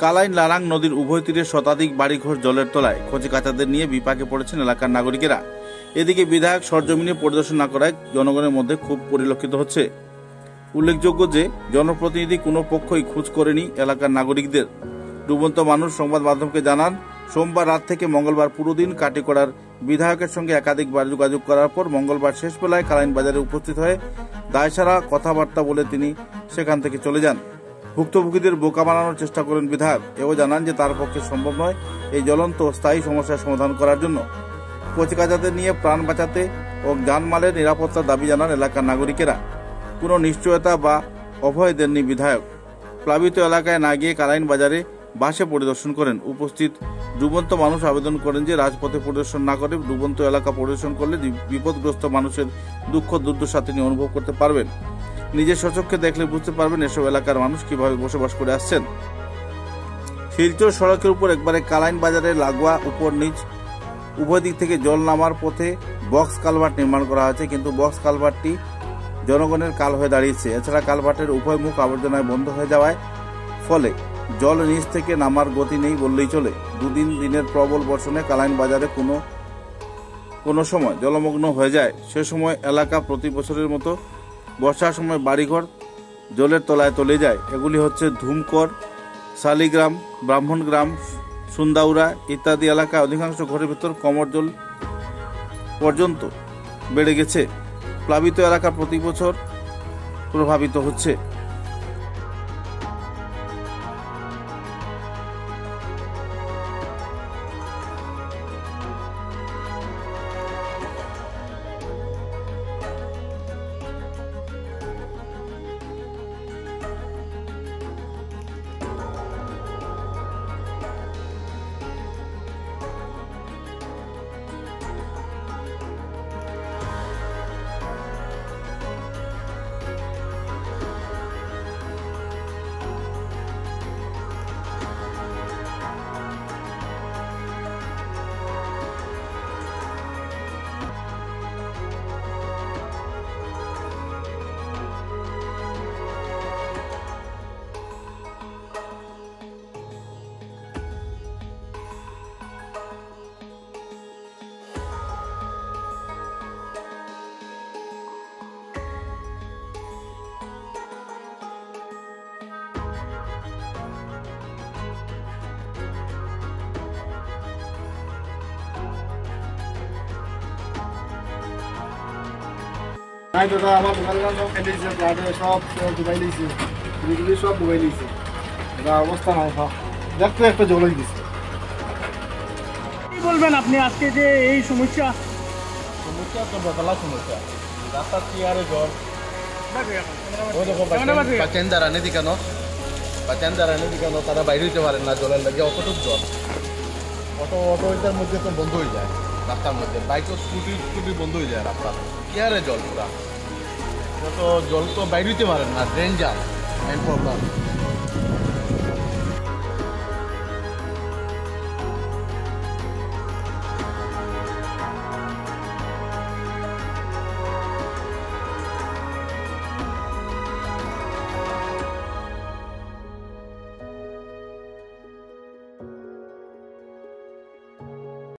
কালাইন লারাং নদীর উভয় তীরে শতাধিক বাড়িঘর জলের তলায় কচিকাঁচাদের নিয়ে বিপাকে পড়েছেন এলাকার নাগরিকেরা। এদিকে বিধায়ক সরজমিনে পরিদর্শন না করায় জনগণের মধ্যে ক্ষোভ পরিলক্ষিত হচ্ছে। উল্লেখযোগ্য যে জনপ্রতিনিধি কোনো পক্ষই খোঁজ করেনি এলাকার নাগরিকদের। ডুবন্ত মানুষ সংবাদ মাধ্যমকে জানান, সোমবার রাত থেকে মঙ্গলবার পুরো দিন কাটিগড়ার বিধায়কের সঙ্গে একাধিকবার যোগাযোগ করার পর মঙ্গলবার শেষ বেলায় কালাইন বাজারে উপস্থিত হয়ে দায়সারা কথাবার্তা বলে তিনি সেখান থেকে চলে যান। ভুক্তভোগীদের বোকা বানানোর চেষ্টা করেন বিধায়ক। এও জানান যে তার পক্ষে সম্ভব নয় এই জ্বলন্ত স্থায়ী সমস্যার সমাধান করার জন্য। কচিকাঁচাদের নিয়ে প্রাণ বাঁচাতে ও জানমালের নিরাপত্তার দাবি জানান এলাকার নাগরিকেরা। কোনো নিশ্চয়তা বা অভয় দেননি বিধায়ক। প্লাবিত এলাকায় না গিয়ে কালাইন বাজারে বাসে পরিদর্শন করেন। উপস্থিত ডুবন্ত মানুষ আবেদন করেন যে রাজপথে পরিদর্শন না করে ডুবন্ত এলাকা পরিদর্শন করলে বিপদগ্রস্ত মানুষের দুঃখ দুর্দশা তিনি অনুভব করতে পারবেন। নিজের স্বচক্ষে দেখলে বুঝতে পারবেন এসব এলাকার মানুষ কিভাবে বসবাস করে আসছেন। শিলচর সড়কের উপর একবারে কালাইন বাজারে লাগোয়া উপর নিচ উভয় দিক থেকে জল নামার পথে বক্স কালভার্ট নির্মাণ করা হয়েছে, কিন্তু বক্স কালভার্টটি জনগণের কাল হয়ে দাঁড়িয়েছে। এছাড়া কালভার্টের উভয় মুখ আবর্জনায় বন্ধ হয়ে যাওয়ায় ফলে জল নিচ থেকে নামার গতি নেই বললেই চলে। দিনের প্রবল বর্ষণে কালাইন বাজারে কোনো সময় জলমগ্ন হয়ে যায়। সে সময় এলাকা প্রতি বছরের মতো বর্ষার সময় বাড়িঘর জলের তলায় তলে যায়। এগুলি হচ্ছে ধুমকর, শালিগ্রাম, ব্রাহ্মণগ্রাম, সুন্দাউরা ইত্যাদি এলাকায় অধিকাংশ ঘরের ভিতর কোমর জল পর্যন্ত বেড়ে গেছে। প্লাবিত এলাকা প্রতি বছর প্রভাবিত হচ্ছে। নাই দাদা, আমার দোকানদার সব খেয়ে দিয়েছে, প্লাটে সব ডুবাই দিয়েছে, বিজলি সব ডুবাই দিয়েছে। দাদা অবস্থা নাই, সব দেখতে একটা জলই দিচ্ছে। কি বলবেন আপনি আজকে যে এই সমস্যা তো বেতলা সমস্যা, রাস্তার চেয়ারে জল। ওই দেখো বাচ্চারা নেই দিকানো, তারা বাইরে হইতে পারেন না জলের লাগে, অতটুক জল। অটোটার মধ্যে তো বন্ধ হয়ে যায় রাস্তার মধ্যে, বাইক স্কুটি বন্ধ হয়ে যায় রাস্তা, চেয়ারে জল পুরা। তো জল তো বাইরে হইতে পারেন না, ড্রেন জাম, মেন প্রবলেম।